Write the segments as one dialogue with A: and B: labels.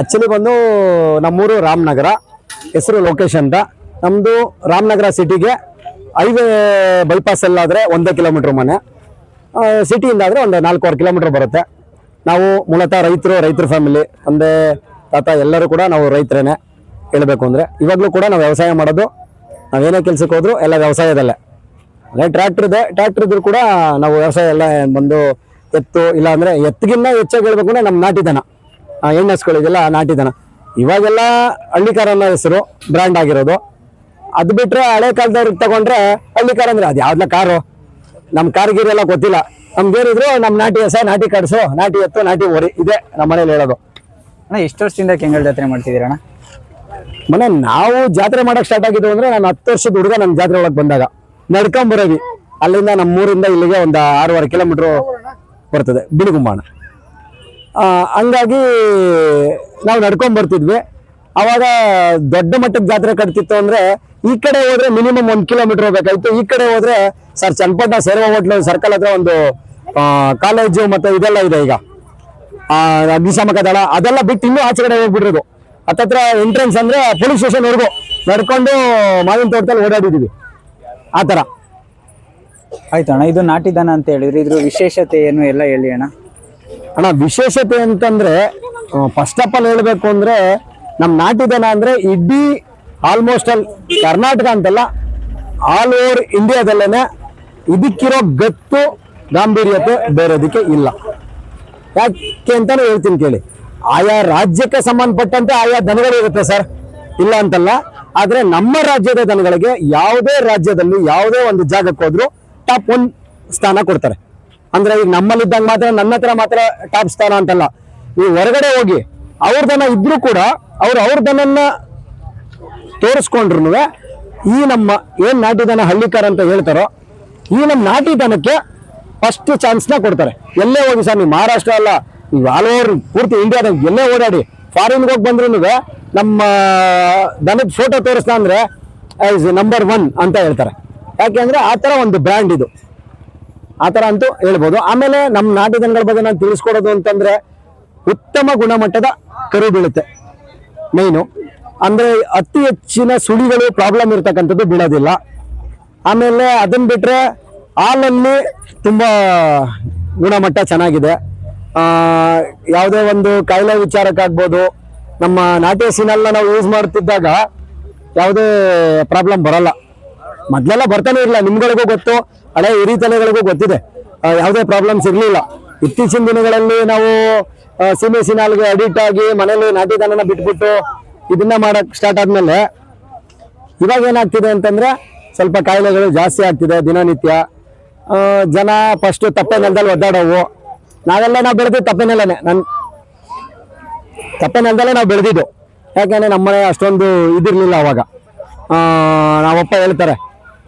A: Actually ಬಂದು ನಮ್ಮೂರು ರಾಮನಗರ, ಹೆಸರು ಲೋಕೇಶ್ ಅಂತ. ನಮ್ಮದು ರಾಮನಗರ ಸಿಟಿಗೆ ಹೈವೇ ಬೈಪಾಸ್ ಅಲ್ಲಾದರೆ 1 ಕಿಲೋಮೀಟ್ರ್ ಮನೆ, ಸಿಟಿಯಿಂದ ಆದರೆ ಒಂದು 4-6 ಕಿಲೋಮೀಟ್ರ್ ಬರುತ್ತೆ. ನಾವು ಮೂಲತಃ ರೈತರ ಫ್ಯಾಮಿಲಿ, ತಂದೆ ತಾತ ಎಲ್ಲರೂ ಕೂಡ ನಾವು ರೈತರೇನೆ ಹೇಳಬೇಕು ಅಂದರೆ. ಇವಾಗಲೂ ಕೂಡ ನಾವು ವ್ಯವಸಾಯ ಮಾಡೋದು, ನಾವೇನೇ ಕೆಲಸಕ್ಕೆ ಹೋದ್ರು ಎಲ್ಲ ವ್ಯವಸಾಯದಲ್ಲೇ. ಅದೇ ಟ್ರ್ಯಾಕ್ಟರ್ ಇದ್ರು ಕೂಡ ನಾವು ವ್ಯವಸಾಯ ಎಲ್ಲ ಬಂದು ಎತ್ತು, ಇಲ್ಲ ಅಂದರೆ ಎತ್ತಿಗಿನ್ನ ಹೆಚ್ಚಾಗಿ ಹೇಳ್ಬೇಕು ಅಂದರೆ ನಮ್ಮ ನಾಟಿ ದನ, ಹೆಣ್ಣಸ್ಗಳಿಗೆಲ್ಲ ನಾಟಿ ದನ. ಇವಾಗೆಲ್ಲ ಹಳ್ಳಿಕಾರ ಅನ್ನೋ ಹೆಸರು ಬ್ರ್ಯಾಂಡ್ ಆಗಿರೋದು. ಅದು ಬಿಟ್ಟರೆ ಹಳೆ ಕಾಲದವ್ರಿಗೆ ತಗೊಂಡ್ರೆ ಹಳ್ಳಿಕಾರ ಅಂದರೆ ಅದು ಯಾವ್ದಲ್ಲ ಕಾರು, ನಮ್ಮ ಕಾರ್ಗಿರೆಲ್ಲ ಗೊತ್ತಿಲ್ಲ. ನಮ್ಗೇನಿದ್ರು ನಮ್ಮ ನಾಟಿ ಹೆಸ, ನಾಟಿ ಕಡಸು, ನಾಟಿ ಎತ್ತು, ನಾಟಿ ಓರಿ, ಇದೆ ನಮ್ಮ ಮನೇಲಿ ಹೇಳೋದು.
B: ಅಣ್ಣ ಎಷ್ಟು ವರ್ಷದಿಂದ ಕೆಂಗಲ್ ಜಾತ್ರೆ ಮಾಡ್ತಿದ್ದೀರಣ್ಣ?
A: ಮನೆ ನಾವು ಜಾತ್ರೆ ಮಾಡಕ್ ಸ್ಟಾರ್ಟ್ ಆಗಿದ್ದು ಅಂದ್ರೆ ನಾನು 10 ವರ್ಷದ ಹುಡುಗ ನನ್ನ ಜಾತ್ರೆ ಒಳಗೆ ಬಂದಾಗ ನಡ್ಕೊಂಬರೋವಿ. ಅಲ್ಲಿಂದ ನಮ್ಮೂರಿಂದ ಇಲ್ಲಿಗೆ ಒಂದು 6-6 ಕಿಲೋಮೀಟ್ರು ಬರ್ತದೆ ಬಿಳಿಗುಂಬಾಣ. ಹಂಗಾಗಿ ನಾವು ನಡ್ಕೊಂಬರ್ತಿದ್ವಿ. ಅವಾಗ ದೊಡ್ಡ ಮಟ್ಟದ ಜಾತ್ರೆ ಕಟ್ತಿತ್ತು ಅಂದ್ರೆ ಈ ಕಡೆ ಹೋದ್ರೆ ಮಿನಿಮಮ್ 1 ಕಿಲೋಮೀಟರ್ ಹೋಗ್ಬೇಕಾಯ್ತು. ಈ ಕಡೆ ಹೋದ್ರೆ ಸರ್ ಚನ್ನಪಟ್ಟ ಸೇರುವ ಹೋಟ್ಲು ಸರ್ಕಲ್ ಹತ್ರ ಒಂದು ಕಾಲೇಜು ಮತ್ತೆ ಇದೆಲ್ಲ ಇದೆ. ಈಗ ಅಗ್ನಿಶಾಮಕ ದಳ ಅದೆಲ್ಲ ಬಿಟ್ಟು ಇನ್ನೂ ಆಚೆ ಕಡೆ ಹೋಗ್ಬಿಟ್ಟಿರೋದು. ಹತ್ತತ್ರ ಎಂಟ್ರೆನ್ಸ್ ಅಂದ್ರೆ ಪೊಲೀಸ್ ಸ್ಟೇಷನ್ ವರ್ಗು ನಡ್ಕೊಂಡು ಮಾವಿನ ತೋಟದಲ್ಲಿ ಓಡಾಡಿದೀವಿ ಆ ತರ.
B: ಆಯ್ತು ಅಣ್ಣ, ಇದು ನಾಟಿ ದನ ಅಂತ ಹೇಳಿದ್ರಿ, ಇದ್ರ ವಿಶೇಷತೆ ಏನು ಎಲ್ಲ ಹೇಳಿ ಅಣ್ಣ.
A: ಅಣ್ಣ ವಿಶೇಷತೆ ಅಂತಂದ್ರೆ ಫಸ್ಟ್ ಆಫ್ ಆಲ್ ಹೇಳ್ಬೇಕು ಅಂದ್ರೆ ನಮ್ ನಾಟಿ ದನ ಅಂದ್ರೆ ಇಡೀ ಆಲ್ಮೋಸ್ಟ್ ಆಲ್ ಕರ್ನಾಟಕ ಅಂತಲ್ಲ, ಆಲ್ ಓವರ್ ಇಂಡಿಯಾದಲ್ಲೇನೆ ಇದಕ್ಕಿರೋ ಗತ್ತು ಗಾಂಭೀರ್ಯತೆ ಬೇರೆದಕ್ಕೆ ಇಲ್ಲ. ಯಾಕೆ ಅಂತಾನೆ ಹೇಳ್ತೀನಿ ಕೇಳಿ. ಆಯಾ ರಾಜ್ಯಕ್ಕೆ ಸಂಬಂಧಪಟ್ಟಂತೆ ಆಯಾ ದನಗಳು ಇರುತ್ತೆ ಸರ್, ಇಲ್ಲ ಅಂತಲ್ಲ. ಆದ್ರೆ ನಮ್ಮ ರಾಜ್ಯದ ದನಗಳಿಗೆ ಯಾವುದೇ ರಾಜ್ಯದಲ್ಲಿ ಯಾವುದೇ ಒಂದು ಜಾಗಕ್ಕೆ ಹೋದ್ರು ಟಾಪ್ 1 ಸ್ಥಾನ ಕೊಡ್ತಾರೆ. ಅಂದ್ರೆ ಈಗ ನಮ್ಮಲ್ಲಿದ್ದಂಗೆ ಮಾತ್ರ ನನ್ನ ಹತ್ರ ಮಾತ್ರ ಟಾಪ್ ಸ್ಥಾನ ಅಂತಲ್ಲ. ನೀವು ಹೊರಗಡೆ ಹೋಗಿ ಅವ್ರ ದನ ಇದ್ರೂ ಕೂಡ ಅವ್ರ ದನನ್ನ ತೋರಿಸ್ಕೊಂಡ್ರು ಈ ನಮ್ಮ ಏನ್ ನಾಟಿ ದನ ಹಳ್ಳಿಕಾರ ಅಂತ ಹೇಳ್ತಾರೋ ಈ ನಮ್ಮ ನಾಟಿ ದನಕ್ಕೆ ಫಸ್ಟ್ ಚಾನ್ಸ್ನ ಕೊಡ್ತಾರೆ. ಎಲ್ಲೇ ಹೋಗಿ ಸರ್, ನೀವು ಮಹಾರಾಷ್ಟ್ರ ಅಲ್ಲ, ನೀವು ಆಲ್ ಓವರ್ ಪೂರ್ತಿ ಇಂಡಿಯಾದಾಗ ಎಲ್ಲೇ ಓಡಾಡಿ, ಫಾರಿನ್ಗೆ ಹೋಗಿ ಬಂದ್ರು ನಮ್ಮ ದನದ ಫೋಟೋ ತೋರಿಸ್ತಾ ಅಂದ್ರೆ ಈಸ್ ನಂಬರ್ 1 ಅಂತ ಹೇಳ್ತಾರೆ. ಯಾಕೆಂದ್ರೆ ಆ ಥರ ಒಂದು ಬ್ರ್ಯಾಂಡ್ ಇದು, ಆ ಥರ ಅಂತೂ ಹೇಳ್ಬೋದು. ಆಮೇಲೆ ನಮ್ಮ ನಾಟಿ ದನಗಳ ಬಗ್ಗೆ ನಾನು ತಿಳಿಸ್ಕೊಡೋದು ಅಂತಂದ್ರೆ ಉತ್ತಮ ಗುಣಮಟ್ಟದ ಕರು ಬೀಳುತ್ತೆ ಮೈನು. ಅಂದ್ರೆ ಅತಿ ಹೆಚ್ಚಿನ ಸುಳಿಗಳು ಪ್ರಾಬ್ಲಮ್ ಇರ್ತಕ್ಕಂಥದ್ದು ಬೀಳೋದಿಲ್ಲ. ಆಮೇಲೆ ಅದನ್ನ ಬಿಟ್ರೆ ಹಾಲಲ್ಲಿ ತುಂಬಾ ಗುಣಮಟ್ಟ ಚೆನ್ನಾಗಿದೆ. ಯಾವುದೇ ಒಂದು ಕಾಯಿಲೆ ವಿಚಾರಕ್ಕಾಗ್ಬೋದು, ನಮ್ಮ ನಾಟಿ ಹಸಿನೆಲ್ಲ ನಾವು ಯೂಸ್ ಮಾಡ್ತಿದ್ದಾಗ ಯಾವುದೇ ಪ್ರಾಬ್ಲಮ್ ಬರಲ್ಲ. ಮೊದಲೆಲ್ಲ ಬರ್ತಾನೆ ಇರಲಿಲ್ಲ, ನಿಮ್ಗಳಿಗೂ ಗೊತ್ತು, ಹಳೆ ಹಿರಿತಲೆಗಳಿಗೂ ಗೊತ್ತಿದೆ, ಯಾವುದೇ ಪ್ರಾಬ್ಲಮ್ಸ್ ಇರಲಿಲ್ಲ. ಇತ್ತೀಚಿನ ದಿನಗಳಲ್ಲಿ ನಾವು ಸೀಮೆ ಸಿನಾಲ್ಗೆ ಅಡಿಕ್ಟ್ ಆಗಿ ಮನೇಲಿ ನಾಟಿ ದನನ ಬಿಟ್ಬಿಟ್ಟು ಇದನ್ನ ಮಾಡಕ್ ಸ್ಟಾರ್ಟ್ ಆದ್ಮೇಲೆ ಇವಾಗ ಏನಾಗ್ತಿದೆ ಅಂತಂದ್ರೆ ಸ್ವಲ್ಪ ಕಾಯಿಲೆಗಳು ಜಾಸ್ತಿ ಆಗ್ತಿದೆ ದಿನನಿತ್ಯ. ಜನ ಫಸ್ಟ್ ತಪ್ಪೆ ನೆಲದಲ್ಲಿ ಒದ್ದಾಡೋವು. ನಾವು ಬೆಳೆದಿದ್ದು ತಪ್ಪೆ ನೆಲನೇ, ತಪ್ಪೆ ನೆಲದಲ್ಲೇ ನಾವು ಬೆಳೆದಿದ್ದು. ಯಾಕೆಂದ್ರೆ ನಮ್ಮನೆ ಅಷ್ಟೊಂದು ಇದಿರ್ಲಿಲ್ಲ ಅವಾಗ. ನಾವಪ್ಪ ಹೇಳ್ತಾರೆ,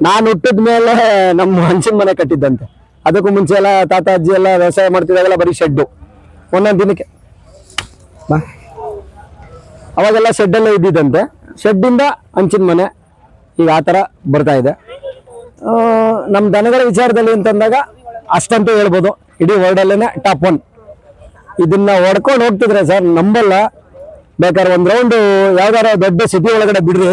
A: ನಾನು ಹುಟ್ಟಿದ ಮೇಲೆ ನಮ್ಮ ಹಂಚಿನ ಮನೆ ಕಟ್ಟಿದ್ದಂತೆ. ಅದಕ್ಕೂ ಮುಂಚೆ ಎಲ್ಲ ತಾತ ಅಜ್ಜಿ ಎಲ್ಲ ವ್ಯವಸಾಯ ಮಾಡ್ತಿದ್ದಾಗೆಲ್ಲ ಬರೀ ಶೆಡ್ಡು, ಒಂದೊಂದು ದಿನಕ್ಕೆ ಅವಾಗೆಲ್ಲ ಶೆಡ್ಡಲ್ಲೇ ಇದ್ದಿದ್ದಂತೆ. ಶೆಡ್ಡಿಂದ ಹಂಚಿನ ಮನೆ, ಈಗ ಆ ಥರ ಬರ್ತಾ ಇದೆ. ನಮ್ಮ ದನಗಳ ವಿಚಾರದಲ್ಲಿ ಅಂತಂದಾಗ ಅಷ್ಟಂತೂ ಹೇಳ್ಬೋದು, ಇಡೀ ವರ್ಲ್ಡಲ್ಲೇ ಟಾಪ್ 1. ಇದನ್ನ ಹೊಡ್ಕೊಂಡು ಹೋಗ್ತಿದ್ರೆ ಸರ್ ನಂಬಲ್ಲ. ಬೇಕಾದ್ರೆ ಒಂದು ರೌಂಡು ಯಾವ್ದಾರ ದೊಡ್ಡ ಸಿಟಿ ಒಳಗಡೆ ಬಿಡ್ರಿ,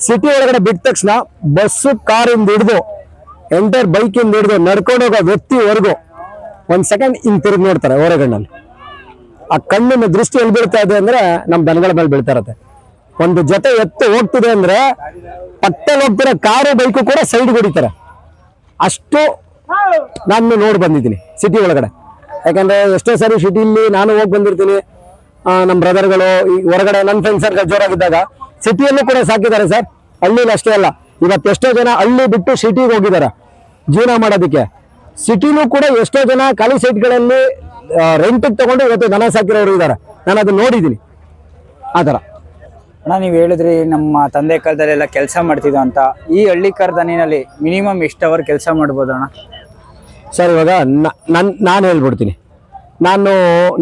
A: ಸಿಟಿ ಒಳಗಡೆ ಬಿಟ್ಟ ತಕ್ಷಣ ಬಸ್ಸು ಕಾರಿಂದ ಹಿಡಿದು ಎಂಟೈರ್ ಬೈಕಿಂದ ಹಿಡಿದು ನಡ್ಕೊಂಡು ಹೋಗೋ ವ್ಯಕ್ತಿವರೆಗೂ 1 ಸೆಕೆಂಡ್ ಹಿಂಗೆ ತಿರುಗಿ ನೋಡ್ತಾರೆ ಹೊರಗಣ್ಣಲ್ಲಿ. ಆ ಕಣ್ಣಿನ ದೃಷ್ಟಿ ಎಲ್ಲಿ ಬೀಳ್ತಾ ಇದೆ ಅಂದ್ರೆ ನಮ್ಮ ದನಗಳ ಮೇಲೆ ಬೀಳ್ತಾ ಇರತ್ತೆ. ಒಂದು ಜೊತೆ ಎತ್ತು ಹೋಗ್ತಿದೆ ಅಂದ್ರೆ ಪಕ್ಕದಲ್ಲಿ ಹೋಗ್ತಿರೋ ಕಾರು ಬೈಕು ಕೂಡ ಸೈಡ್ ಹೊಡಿತಾರೆ. ಅಷ್ಟು ನಾನು ನೋಡಿ ಬಂದಿದ್ದೀನಿ ಸಿಟಿ ಒಳಗಡೆ. ಯಾಕಂದ್ರೆ ಎಷ್ಟೋ ಸಾರಿ ಸಿಟಿಲಿ ನಾನು ಹೋಗಿ ಬಂದಿರ್ತೀನಿ. ನಮ್ಮ ಬ್ರದರ್ಗಳು ಈ ಹೊರಗಡೆ ನನ್ನ ಫ್ರೆಂಡ್ಸ್ ಸರ್ಕಲ್ ಜೋರಾಗಿದ್ದಾಗ ಸಿಟಿಯಲ್ಲೂ ಕೂಡ ಸಾಕಿದ್ದಾರೆ ಸರ್. ಹಳ್ಳಿಲಿ ಅಷ್ಟೇ ಅಲ್ಲ, ಇವತ್ತು ಎಷ್ಟೋ ಜನ ಹಳ್ಳಿ ಬಿಟ್ಟು ಸಿಟಿಗೆ ಹೋಗಿದ್ದಾರೆ ಜೀವನ ಮಾಡೋದಕ್ಕೆ. ಸಿಟಿಲೂ ಕೂಡ ಎಷ್ಟೋ ಜನ ಖಾಲಿ ಸೈಟ್ಗಳಲ್ಲಿ ರೆಂಟಿಗೆ ತಗೊಂಡು ಇವತ್ತು ದನ ಸಾಕಿರೋರು ಇದ್ದಾರೆ. ನಾನು ಅದನ್ನ ನೋಡಿದ್ದೀನಿ ಆ ಥರ.
B: ಅಣ್ಣ ನೀವು ಹೇಳಿದ್ರಿ ನಮ್ಮ ತಂದೆ ಕಾಲದಲ್ಲೆಲ್ಲ ಕೆಲಸ ಮಾಡ್ತಿದ್ದ ಅಂತ. ಈ ಹಳ್ಳಿಕಾರ ದನಿನಲ್ಲಿ ಮಿನಿಮಮ್ ಎಷ್ಟು ಅವರ್ ಕೆಲಸ ಮಾಡ್ಬೋದು ಅಣ್ಣ?
A: ಸರ್ ಇವಾಗ ನಾನು ಹೇಳ್ಬಿಡ್ತೀನಿ. ನಾನು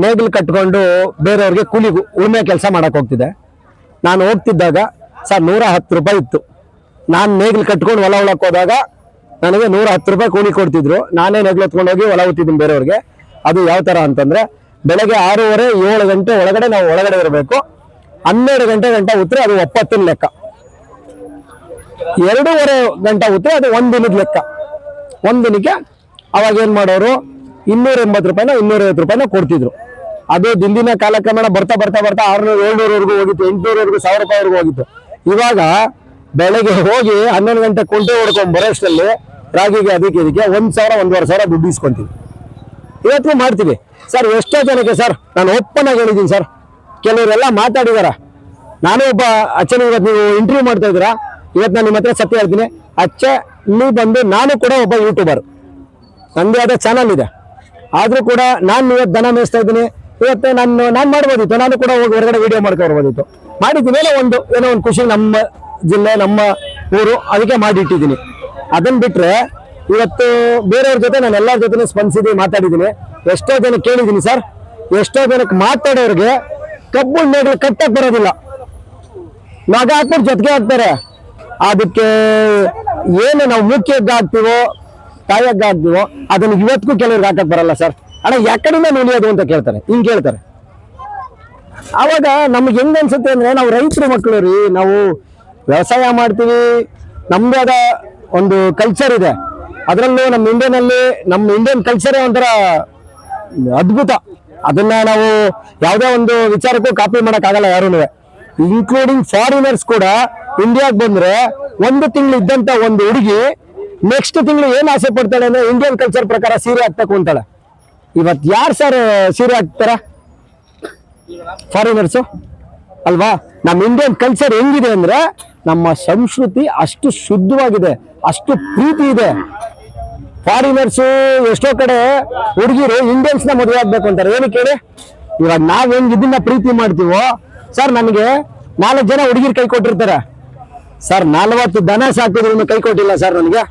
A: ನೇಗಿಲು ಕಟ್ಕೊಂಡು ಬೇರೆಯವ್ರಿಗೆ ಕೂಲಿ ಉಳುಮೆ ಕೆಲಸ ಮಾಡಕ್ಕೆ ಹೋಗ್ತಿದ್ದೆ. ನಾನು ಹೋಗ್ತಿದ್ದಾಗ ಸರ್ 110 ರೂಪಾಯಿ ಇತ್ತು. ನಾನು ನೇಗಿಲು ಕಟ್ಕೊಂಡು ಹೊಲ ಉಳಕ್ಕೆ ಹೋದಾಗ ನನಗೆ 110 ರೂಪಾಯಿ ಕೂಲಿ ಕೊಡ್ತಿದ್ರು. ನಾನೇ ನೇಗಿಲು ಹೊತ್ಕೊಂಡು ಹೋಗಿ ಹೊಲ ಉತ್ತಿದ್ದೀನಿ ಬೇರೆಯವ್ರಿಗೆ. ಅದು ಯಾವ ಥರ ಅಂತಂದರೆ ಬೆಳಗ್ಗೆ 6:30 7 ಗಂಟೆ ಒಳಗಡೆ ನಾವು ಒಳಗಡೆ ಇರಬೇಕು. 12 ಗಂಟೆ ಉತ್ತರೆ ಅದು ಒಪ್ಪತ್ತಿನ ಲೆಕ್ಕ. 2:30 ಗಂಟೆ ಉತ್ತರೆ ಅದು ಒಂದ್ ದಿನದ ಲೆಕ್ಕ. ಒಂದ್ ದಿನಕ್ಕೆ ಅವಾಗ ಏನ್ ಮಾಡೋರು 280 ರೂಪಾಯಿನ 250 ರೂಪಾಯಿನ ಕೊಡ್ತಿದ್ರು. ಅದು ದಿನ ಕಾಲಕ್ರಮೇಣ ಬರ್ತಾ 600 700ವರೆಗೂ ಹೋಗಿತ್ತು, 800ವರೆಗೂ 1000 ರೂಪಾಯಿವರೆಗೂ ಹೋಗಿತ್ತು. ಇವಾಗ ಬೆಳಗ್ಗೆ ಹೋಗಿ 11 ಗಂಟೆ ಕುಂಟೆ ಹೊಡ್ಕೊಂಡ್ ಬರೋಷ್ಟರಲ್ಲಿ ರಾಗಿಗೆ ಅದಕ್ಕೆ ಇದಕ್ಕೆ 1,000 1,500 ದುಡ್ಡು ಇಸ್ಕೊಂತೀವಿ. ಇವತ್ತು ಮಾಡ್ತೀವಿ ಸರ್. ಎಷ್ಟೋ ಜನಕ್ಕೆ ಸರ್ ನಾನು ಓಪನ್ ಆಗಿ ಹೇಳಿದ್ದೀನಿ ಸರ್. ಕೆಲವರೆಲ್ಲ ಮಾತಾಡಿದಾರ. ನಾನು ಒಬ್ಬ ಅಚ್ಚನ ಇವತ್ತು ನೀವು ಇಂಟರ್ವ್ಯೂ ಮಾಡ್ತಾ ಇದ್ದೀರಾ, ಇವತ್ತು ನಾನು ನಿಮ್ಮ ಹತ್ರ ಸತ್ಯ ಹೇಳ್ತೀನಿ. ಅಚ್ಚ ನೀವು ಬಂದು ನಾನು ಕೂಡ ಒಬ್ಬ ಯೂಟ್ಯೂಬರ್, ನಂದೇ ಆದ ಚಾನಲ್ ಇದೆ. ಆದ್ರೂ ಕೂಡ ನಾನು ಇವತ್ತು ದನ ಮೇಯಿಸ್ತಾ ಇದ್ದೀನಿ. ಇವತ್ತು ನಾನು ಮಾಡ್ಬೋದಿತ್ತು, ನಾನು ಕೂಡ ಹೋಗಿ ಹೊರಗಡೆ ವಿಡಿಯೋ ಮಾಡ್ಕೊಳ್ಬೋದಿತ್ತು. ಮಾಡಿದ್ದೀನಿ ಏನೋ ಒಂದು ಖುಷಿ, ನಮ್ಮ ಜಿಲ್ಲೆ ನಮ್ಮ ಊರು, ಅದಕ್ಕೆ ಮಾಡಿಟ್ಟಿದ್ದೀನಿ. ಅದನ್ನ ಬಿಟ್ರೆ ಇವತ್ತು ಬೇರೆಯವ್ರ ಜೊತೆ ನಾನು ಎಲ್ಲರ ಜೊತೆ ಸ್ಪಂದಿಸಿದ್ದೀನಿ, ಮಾತಾಡಿದ್ದೀನಿ. ಎಷ್ಟೋ ಜನ ಕೇಳಿದ್ದೀನಿ ಸರ್. ಎಷ್ಟೋ ಜನಕ್ಕೆ ಮಾತಾಡೋರಿಗೆ ಕಬ್ಬು ನೇಗ್ಲು ಕಟ್ಟಕ್ ಬರೋದಿಲ್ಲ, ನಗ ಹಾಕ್ಬಿಟ್ಟು ಜೊತೆಗೆ ಹಾಕ್ತಾರೆ. ಅದಕ್ಕೆ ಏನು ನಾವು ಮುಖ್ಯಕ್ಕೆ ಹಾಕ್ತಿವೋ ತಾಯಕ್ಕೆ ಹಾಕ್ತಿವೋ ಅದನ್ನ ಇವತ್ತಿಗೂ ಕೆಲವ್ರಿಗೆ ಹಾಕಕ್ ಬರಲ್ಲ ಸರ್. ಅಣ್ಣ ಯಾಕಡೆಯಿಂದ ನುಲಿಯೋದು ಅಂತ ಕೇಳ್ತಾರೆ, ಹಿಂಗ್ ಕೇಳ್ತಾರೆ. ಆವಾಗ ನಮ್ಗೆ ಹೆಂಗ್ ಅನ್ಸುತ್ತೆ ಅಂದ್ರೆ ನಾವು ರೈತರ ಮಕ್ಕಳು ರೀ, ನಾವು ವ್ಯವಸಾಯ ಮಾಡ್ತೀವಿ, ನಮ್ದೇ ಆದ ಒಂದು ಕಲ್ಚರ್ ಇದೆ. ಅದರಲ್ಲೂ ನಮ್ಮ ಇಂಡಿಯನ್ ಕಲ್ಚರೇ ಒಂಥರ ಅದ್ಭುತ. ಅದನ್ನ ನಾವು ಯಾವುದೇ ಒಂದು ವಿಚಾರಕ್ಕೂ ಕಾಪಿ ಮಾಡಕ್ ಆಗಲ್ಲ ಯಾರೂ, ಇನ್ಕ್ಲೂಡಿಂಗ್ ಫಾರಿನರ್ಸ್ ಕೂಡ. ಇಂಡಿಯಾಗ್ ಬಂದ್ರೆ 1 ತಿಂಗಳು ಇದ್ದಂತ ಒಂದು ಹುಡುಗಿ ನೆಕ್ಸ್ಟ್ ತಿಂಗಳು ಏನ್ ಆಸೆ ಪಡ್ತಾಳೆ ಅಂದ್ರೆ ಇಂಡಿಯನ್ ಕಲ್ಚರ್ ಪ್ರಕಾರ ಸೀರೆ ಹಾಕ್ಬೇಕು ಅಂತಾಳೆ. ಇವತ್ತು ಯಾರು ಸರ್ ಸೀರೆ ಹಾಕ್ತಾರ? ಫಾರಿನರ್ಸು ಅಲ್ವಾ? ನಮ್ಮ ಇಂಡಿಯನ್ ಕಲ್ಚರ್ ಹೆಂಗಿದೆ ಅಂದ್ರೆ ನಮ್ಮ ಸಂಸ್ಕೃತಿ ಅಷ್ಟು ಶುದ್ಧವಾಗಿದೆ, ಅಷ್ಟು ಪ್ರೀತಿ ಇದೆ. ಫಾರಿನರ್ಸು ಎಷ್ಟೋ ಕಡೆ ಹುಡುಗಿರು ಇಂಡಿಯನ್ಸ್ ನ ಮದುವೆ ಆಗ್ಬೇಕು ಅಂತಾರೆ. ಏನಕ್ಕೆ ಹೇಳಿ? ಇವಾಗ ನಾವ್ ಹೆಂಗ್ ಇದನ್ನ ಪ್ರೀತಿ ಮಾಡ್ತೀವೋ ಸರ್, ನನಗೆ 4 ಜನ ಹುಡುಗಿರು ಕೈ ಕೊಟ್ಟಿರ್ತಾರೆ ಸರ್. 40 ದನ ಸಾಕಿದ್ರು ಕೈ ಕೊಟ್ಟಿಲ್ಲ ಸರ್ ನನಗೆ.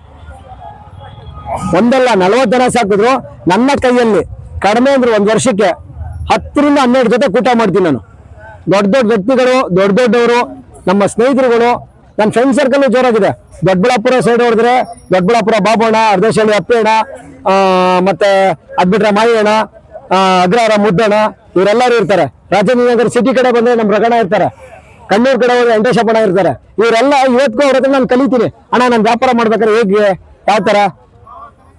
A: ಒಂದಲ್ಲ 40 ದನ ಸಾಕಿದ್ರು ನನ್ನ ಕೈಯಲ್ಲಿ ಕಡಿಮೆ ಅಂದ್ರೆ 1 ವರ್ಷಕ್ಕೆ 10 ರಿಂದ 12 ಜೊತೆ ಕೂಟ ಮಾಡ್ತೀನಿ ನಾನು. ದೊಡ್ಡ ವ್ಯಕ್ತಿಗಳು, ದೊಡ್ಡವರು, ನಮ್ಮ ಸ್ನೇಹಿತರುಗಳು, ನನ್ನ ಫ್ರೆಂಡ್ ಸರ್ಕಲ್ ಜೋರಾಗಿದೆ. ದೊಡ್ಡಬಳ್ಳಾಪುರ ಸೈಡ್ ಹೊಡೆದ್ರೆ ದೊಡ್ಡಬಳ್ಳಾಪುರ ಬಾಬೋಣ, ಅರ್ಧಶಳ್ಳಿ ಅಪ್ಪೇಣ, ಮತ್ತೆ ಅದ್ಬಿಟ್ರೆ ಮಾಯಣ್ಣ, ಅಗ್ರಹಾರ ಮುದ್ದಣ್ಣ, ಇವರೆಲ್ಲರೂ ಇರ್ತಾರೆ. ರಾಜೇಂದ್ರನಗರ ಸಿಟಿ ಕಡೆ ಬಂದ್ರೆ ನಮ್ಮ ರಗಣ ಇರ್ತಾರೆ. ಕಣ್ಣೂರ್ ಕಡೆ ಹೋದ್ರೆ ವೆಂಕಟೇಶಪ್ಪಣ್ಣ ಇರ್ತಾರೆ. ಇವರೆಲ್ಲ ಇವತ್ತಿಗೂ ಅವ್ರ ಹತ್ರ ನಾನು ಕಲಿತೀನಿ. ಅಣ್ಣ ನಾನು ವ್ಯಾಪಾರ ಮಾಡ್ಬೇಕಾದ್ರೆ ಹೇಗೆ ಯಾವ ತರ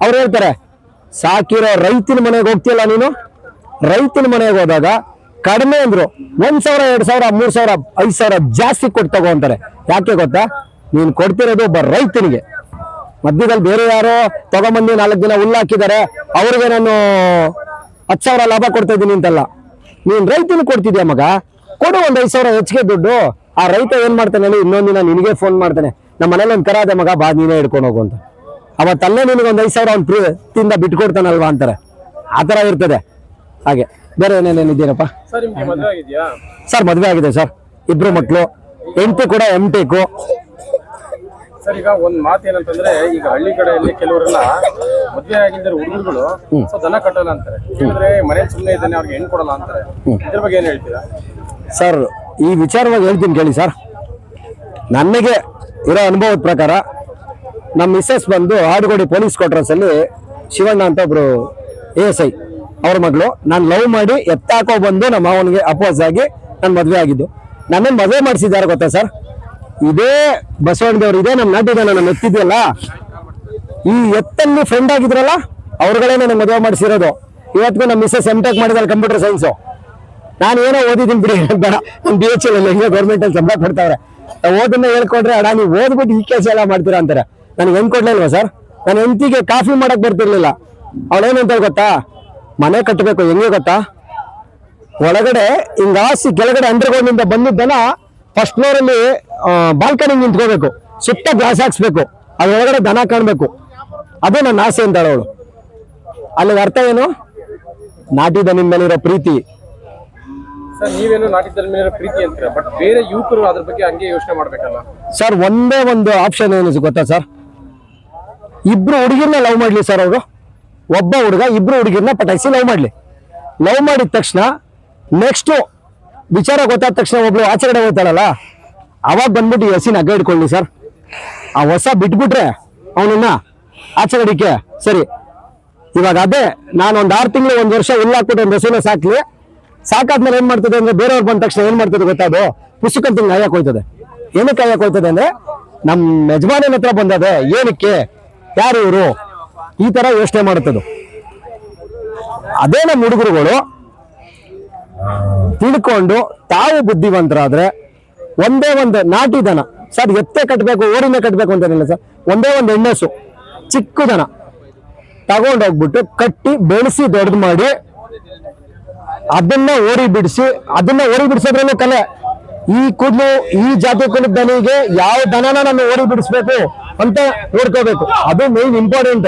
A: ಅವ್ರು ಹೇಳ್ತಾರೆ, ಸಾಕಿರೋ ರೈತನ ಮನೆಗೆ ಹೋಗ್ತಿಯಲ್ಲ ನೀನು, ರೈತನ ಮನೆಗೆ ಹೋದಾಗ ಕಡಿಮೆ ಅಂದ್ರು 1,000 2,000 3,000 5,000 ಜಾಸ್ತಿ ಕೊಟ್ಟು ತಗೋ ಅಂತಾರೆ. ಯಾಕೆ ಗೊತ್ತಾ? ನೀನ್ ಕೊಡ್ತಿರೋದು ಒಬ್ಬ ರೈತನಿಗೆ. ಮಧ್ಯದಲ್ಲಿ ಬೇರೆ ಯಾರೋ ತಗೊಂಬಂದು 4 ದಿನ ಹುಲ್ಲಾಕಿದ್ದಾರೆ, ಅವ್ರಿಗೆ ನಾನು 10,000 ಲಾಭ ಕೊಡ್ತಾ ಇದ್ದೀನಿ ಅಂತಲ್ಲ. ನೀನ್ ರೈತನ ಕೊಡ್ತಿದ್ಯಾ ಮಗ, ಕೊಡು ಒಂದು 5,000 ಹೆಚ್ಚಿಗೆ ದುಡ್ಡು. ಆ ರೈತ ಏನ್ ಮಾಡ್ತಾನೆ ಹೇಳಿ, ಇನ್ನೊಂದಿನ ನಿನಗೆ ಫೋನ್ ಮಾಡ್ತಾನೆ, ನಮ್ಮ ಮನೇಲಿ ಒಂದು ಕರ ಅದೇ ಮಗ, ಬಾ ನೀನೇ ಹಿಡ್ಕೊಂಡು ಹೋಗು ಅಂತ. ಅವತ್ತಲ್ಲೇ ನಿನಗೊಂದು 5,000 ಅವ್ನು ಪ್ರೀತಿಯಿಂದ ಬಿಟ್ಕೊಡ್ತಾನಲ್ವಾ ಅಂತಾರೆ. ಆ ತರ ಇರ್ತದೆ. ಹಾಗೆ ಬೇರೆ ಏನೇನೇನಿದ್ದೀರಪ್ಪ ಸರ್? ಮದುವೆ ಆಗಿದೆ ಸರ್, 2 ಮಕ್ಕಳು, ಹೆಂಡತಿ ಕೂಡ MTech.
C: ಸರ್ ಈಗ ಒಂದ್ ಮಾತೇನಂತಂದ್ರೆ, ಈಗ ಹಳ್ಳಿ ಕಡೆಯಲ್ಲಿ ಕೆಲವರೆಲ್ಲ ಮದುವೆ ಆಗಿದ್ದರೆ ಹುಡುಗರುಗಳು ದನ ಕಟ್ಟಲ್ಲ ಅಂತಾರೆ, ಅಂದ್ರೆ ಮನೇಲಿ ಸುಮ್ಮನೆ ಇದ್ದಾನೆ ಅವ್ರಿಗೆ ಹೆಣ್ಣು ಕೊಡಲ್ಲ ಅಂತಾರೆ. ಇದ್ರ ಬಗ್ಗೆ ಏನ್ ಹೇಳ್ತೀರಾ
A: ಸರ್? ಈ ವಿಚಾರವಾಗಿ ಹೇಳ್ತೀನಿ ಕೇಳಿ ಸರ್. ನನಗೆ ಇರೋ ಅನುಭವದ ಪ್ರಕಾರ ನಮ್ಮ ಮಿಸ್ಸಸ್ ಬಂದು ಆಡುಗೋಡಿ ಪೊಲೀಸ್ ಕ್ವಾರ್ಟರ್ಸ್ ಅಲ್ಲಿ ಶಿವಣ್ಣ ಅಂತ ಒಬ್ರು ASI ಅವ್ರ ಮಗಳು. ನಾನು ಲವ್ ಮಾಡಿ ಎತ್ತಾಕೋ ಬಂದು ನಮ್ಮ ಅವನಿಗೆ ಅಪೋಸ್ ಆಗಿ ನಾನು ಮದುವೆ ಆಗಿದ್ದು. ನನ್ನನ್ನು ಮದುವೆ ಮಾಡಿಸಿದ್ದಾರೆ ಗೊತ್ತಾ ಸರ್? ಇದೇ ಬಸವಣ್ಣದೇವ್ರು, ಇದೇ ನಮ್ಮ ನಾಟಿದ ನಾನು ಎತ್ತಿದ್ವಲ್ಲ, ಈ ಎತ್ತಲ್ಲಿ ಫ್ರೆಂಡ್ ಆಗಿದ್ರಲ್ಲ ಅವ್ರುಗಳೇ ನನಗೆ ಮದುವೆ ಮಾಡಿಸಿರೋದು. ಇವತ್ತಿಗೂ ನಮ್ಮ ಮಿಸ್ಸಸ್ MTech ಮಾಡಿದಾರೆ, ಕಂಪ್ಯೂಟರ್ ಸೈನ್ಸು. ನಾನು ಏನೋ ಓದಿದ್ದೀನಿ ಬಿಡಿ, ಬೇಡ, ನಮ್ಮ BHL ಅಲ್ಲಿ ಹೆಂಗೆ ಗೌರ್ಮೆಂಟಲ್ಲಿ ಸಂಬಳ ಕೊಡ್ತಾವ್ರೆ. ಓದನ್ನ ಹೇಳ್ಕೊಂಡ್ರೆ ಅಡ ನೀವು ಓದ್ಬಿಟ್ಟು ಈ ಕೆಲಸ ಎಲ್ಲ ಮಾಡ್ತೀರಾ ಅಂತಾರೆ. ನನಗೆ ಹೆಂಗ್ ಕೊಡ್ಲಿಲ್ವಾ ಸರ್? ನನ್ನ ಹೆಂಡತಿಗೆ ಕಾಫಿ ಮಾಡಕ್ ಬರ್ತಿರ್ಲಿಲ್ಲ. ಅವಳೇನಂತ ಗೊತ್ತಾ, ಮನೆ ಕಟ್ಟಬೇಕು ಹೆಂಗೆ ಗೊತ್ತಾ, ಒಳಗಡೆ ಹಿಂಗಾಸಿ ಕೆಳಗಡೆ ಅಂಡರ್ಗ್ರೌಂಡ್ ಇಂದ ಬಂದಿದ್ದನ ಫಸ್ಟ್ ಫ್ಲೋರ್ ಅಲ್ಲಿ ಬಾಲ್ಕನಿ ನಿಂತ್ಕೋಬೇಕು, ಸುತ್ತ ಗ್ಲಾಸ್ ಹಾಕ್ಸ್ಬೇಕು, ಅದ್ರೊಳಗಡೆ ದನ ಕಾಣ್ಬೇಕು. ಅದೇ ನನ್ನ ಆಸೆ ಅಂತಾಳೆ ಅವಳು. ಅಲ್ಲಿಗೆ ಅರ್ಥ ಏನು? ನಾಟಿ ದನಿನ ಮೇಲಿರೋ ಪ್ರೀತಿ.
C: ಸರ್ ನೀವೇನು ನಾಟಿದ ಮೇಲೆ ಪ್ರೀತಿ ಅಂತೀರಾ, ಬಟ್ ಬೇರೆ ಯುವಕರು ಅದ್ರ ಬಗ್ಗೆ ಹಂಗೆ ಯೋಚನೆ ಮಾಡ್ಬೇಕಲ್ಲ
A: ಸರ್? ಒಂದೇ ಒಂದು ಆಪ್ಷನ್ ಏನು ಗೊತ್ತಾ ಸರ್? 2 ಹುಡುಗಿರ್ನ ಲವ್ ಮಾಡ್ಲಿ ಸರ್ ಅವರು. ಒಬ್ಬ ಹುಡುಗ 2 ಹುಡುಗಿರ್ನ ಪಟಾಯಿಸಿ ಲವ್ ಮಾಡ್ಲಿ. ಲವ್ ಮಾಡಿದ ತಕ್ಷಣ ನೆಕ್ಸ್ಟ್ ವಿಚಾರ ಗೊತ್ತಾದ ತಕ್ಷಣ ಒಬ್ಳು ಆಚರಣೆ ಹೋಗ್ತಾಳಲ್ಲ, ಅವಾಗ ಬಂದ್ಬಿಟ್ಟು ಎಸಿನ ಹಗ್ಗ ಇಟ್ಕೊಳ್ಳಿ ಸರ್. ಆ ಹೊಸ ಬಿಟ್ಬಿಟ್ರೆ ಅವನನ್ನ ಆಚರಣೆಗೆ ಸರಿ. ಇವಾಗ ಅದೇ ನಾನು ಒಂದು 6 ತಿಂಗಳು 1 ವರ್ಷ ಹುಲ್ಲಾಕ್ಬಿಟ್ಟು ಒಂದು ಹಸುನ ಸಾಕಾದ್ಮೇಲೆ ಏನ್ ಮಾಡ್ತದೆ ಅಂದ್ರೆ ಬೇರೆಯವ್ರು ಬಂದ ತಕ್ಷಣ ಏನ್ ಮಾಡ್ತದೆ ಗೊತ್ತಾ, ಅದು ಪುಸ್ತಕ ತಿಂಗ್ ಕಾಯಕ್ ಹೋಯ್ತದೆ. ಏನಕ್ಕೆ ಕಾಯಕ್ ಹೋಯ್ತದೆ ಅಂದ್ರೆ ನಮ್ ಯಜಮಾನನ ಹತ್ರ ಬಂದದೆ, ಏನಕ್ಕೆ, ಯಾರು ಇವರು, ಈ ತರ ಯೋಚನೆ ಮಾಡುತ್ತದು. ಅದೇ ನಮ್ಮ ಹುಡುಗರುಗಳು ತಿಳ್ಕೊಂಡು ತಾವು ಬುದ್ಧಿವಂತರಾದ್ರೆ ಒಂದೇ ಒಂದು ನಾಟಿ ದನ ಸರ್, ಎತ್ತೆ ಕಟ್ಟಬೇಕು ಓರಿನೇ ಕಟ್ಟಬೇಕು ಅಂತೇನಿಲ್ಲ ಸರ್, ಒಂದೇ ಒಂದು ಹೆಣ್ಣಸು ಚಿಕ್ಕ ದನ ತಗೊಂಡೋಗ್ಬಿಟ್ಟು ಕಟ್ಟಿ ಬೆಳೆಸಿ ದೊಡ್ಡದು ಮಾಡಿ ಅದನ್ನ ಓರಿ ಬಿಡಿಸೋದ್ರಲ್ಲೂ ಕಲೆ. ಈ ಕೂದಲು ಈ ಜಾತಿ ಕುಲದ ದನಿಗೆ ಯಾವ ದನನ ನಾನು ಓರಿ ಬಿಡಿಸ್ಬೇಕು ಅಂತ ನೋಡ್ಕೋಬೇಕು, ಅದು ಮೇನ್ ಇಂಪಾರ್ಟೆಂಟ್.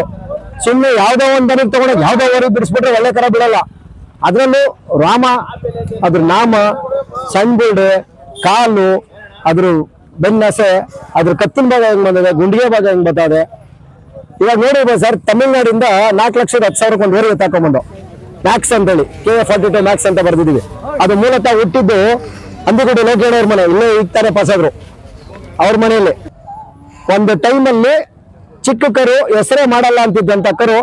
A: ಸುಮ್ಮನೆ ಯಾವ್ದೋ ಒಂದ್ ದನಕ್ಕೆ ತಗೊಂಡೋಗಿ ಯಾವ್ದೋ ಓರಿ ಬಿಡಿಸ್ಬಿಟ್ರೆ ಒಳ್ಳೆ ತರ ಬೀಳಲ್ಲ. ಅದ್ರಲ್ಲೂ ರಾಮ, ಅದ್ರ ನಾಮ, ಸಣ್ಣ ಬೀಡು, ಕಾಲು, ಅದ್ರ ಬೆನ್ನಸೆ, ಅದ್ರ ಕತ್ತಿನ ಭಾಗ ಹೆಂಗ್ ಬಂದಿದೆ, ಗುಂಡಿಗೆ ಭಾಗ ಹೆಂಗ್ ಬರ್ತದೆ. ಇವಾಗ ನೋಡಿರ್ಬೋದು ಸರ್, ತಮಿಳ್ನಾಡಿಂದ 4,10,000 ಒಂದು ಓರಿಗೆ ತಕೊಂಡ್ಬಂದು ಮ್ಯಾಕ್ಸ್ ಅಂತೇಳಿ KA42 ಮ್ಯಾಕ್ಸ್ ಅಂತ ಬರ್ದಿದೀವಿ. ಅದು ಮೂಲತಃ ಹುಟ್ಟಿದ್ದು ಅಂದಿಗುಡಿ ಲೋಕೇಣವ್ರ ಮನೆ, ಇಲ್ಲೇ ಈಗ ತಾನೇ ಪಾಸಾದ್ರು ಅವ್ರ ಮನೆಯಲ್ಲಿ. ಒಂದು ಟೈಮಲ್ಲಿ ಚಿಕ್ಕ ಕರು ಹೆಸರೇ ಮಾಡಲ್ಲ ಅಂತಿದ್ದಂತ ಕರು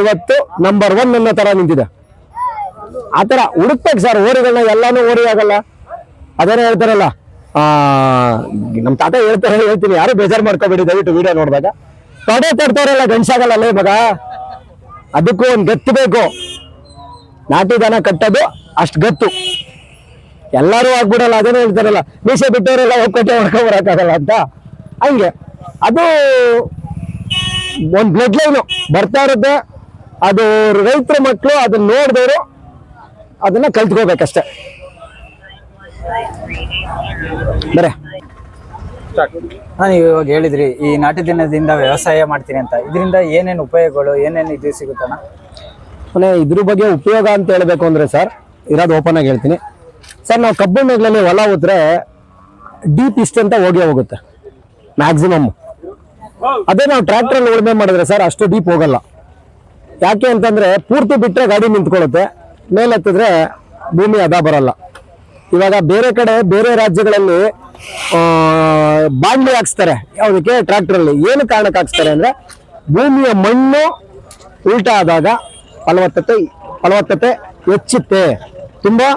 A: ಇವತ್ತು ನಂಬರ್ 1 ಅನ್ನೋ ತರ ನಿಂತಿದೆ. ಆತರ ಹುಡುಕ್ಬೇಕು ಸರ್ ಓರಿಗಳನ್ನ, ಎಲ್ಲಾನು ಓರಿ ಆಗಲ್ಲ. ಅದೇನೋ ಹೇಳ್ತಾರಲ್ಲ, ನಮ್ ತಾತ ಹೇಳ್ತೀನಿ, ಯಾರು ಬೇಜಾರು ಮಾಡ್ಕೋಬೇಡಿ ದಯವಿಟ್ಟು ವಿಡಿಯೋ ನೋಡಿದಾಗ. ತೊಡೆ ತಡ್ತಾರಲ್ಲ ಗಂಡ್ಸಾಗಲ್ಲ ಅಲ್ಲೇ ಮಗ, ಅದಕ್ಕೂ ಒಂದು ಗತ್ತು ಬೇಕು. ನಾಟಿ ದನ ಕಟ್ಟೋದು ಅಷ್ಟು ಗತ್ತು, ಎಲ್ಲರೂ ಆಗ್ಬಿಡಲ್ಲ. ಅದೇನೋ ಹೇಳ್ತಾರಲ್ಲ, ಮೀಸೆ ಬಿಟ್ಟವರೆಲ್ಲ ಒಕ್ಕಟ್ಟೆ ಹೊಡ್ಕೊಂಬರಕ್ಕಾಗಲ್ಲ ಅಂತ. ಹಂಗೆ ಅದು ಒಂದು ಬ್ಲಡ್ ಲೈನು ಬರ್ತಾ ಇರುತ್ತೆ. ಅದು ರೈತರ ಮಕ್ಕಳು ಅದನ್ನ ನೋಡಿದವರು ಅದನ್ನ ಕಲ್ತ್ಕೋಬೇಕಷ್ಟೆ. ಬರೇ
B: ನೀವು ಇವಾಗ ಹೇಳಿದ್ರಿ ಈ ನಾಟಿ ದಿನದಿಂದ ವ್ಯವಸಾಯ ಮಾಡ್ತೀನಿ ಅಂತ, ಇದರಿಂದ ಏನೇನು ಉಪಯೋಗಗಳು, ಏನೇನು ಇದು ಸಿಗುತ್ತಣ್ಣ?
A: ಇದ್ರ ಬಗ್ಗೆ ಉಪಯೋಗ ಅಂತ ಹೇಳ್ಬೇಕು ಅಂದ್ರೆ ಸರ್, ಇರೋದು ಓಪನ್ ಆಗಿ ಹೇಳ್ತೀನಿ ಸರ್. ನಾವು ಕಬ್ಬು ಮೇಘಲಲ್ಲಿ ಹೊಲ ಉತ್ರೆ ಡೀಪ್ ಇಷ್ಟ ಅಂತ ಹೋಗುತ್ತೆ ಮ್ಯಾಕ್ಸಿಮಮ್. ಅದೇ ನಾವು ಟ್ರ್ಯಾಕ್ಟರ್ ಅಲ್ಲಿ ಉಳುಮೆ ಮಾಡಿದ್ರೆ ಸರ್ ಅಷ್ಟು ಡೀಪ್ ಹೋಗಲ್ಲ. ಯಾಕೆ ಅಂತಂದ್ರೆ ಪೂರ್ತಿ ಬಿಟ್ರೆ ಗಾಡಿ ನಿಂತ್ಕೊಳ್ಳುತ್ತೆ, ಮೇಲೆತ್ತಿದ್ರೆ ಭೂಮಿ ಅದ ಬರಲ್ಲ. ಇವಾಗ ಬೇರೆ ಕಡೆ ಬೇರೆ ರಾಜ್ಯಗಳಲ್ಲಿ ಬಾಂಡ್ಲಿ ಹಾಕ್ಸ್ತಾರೆ, ಯಾವುದಕ್ಕೆ, ಟ್ರ್ಯಾಕ್ಟರ್ ಅಲ್ಲಿ. ಏನು ಕಾರಣಕ್ಕೆ ಹಾಕ್ಸ್ತಾರೆ ಅಂದ್ರೆ ಭೂಮಿಯ ಮಣ್ಣು ಉಲ್ಟಾ ಆದಾಗ ಫಲವತ್ತತೆ ಹೆಚ್ಚುತ್ತೆ, ತುಂಬಾ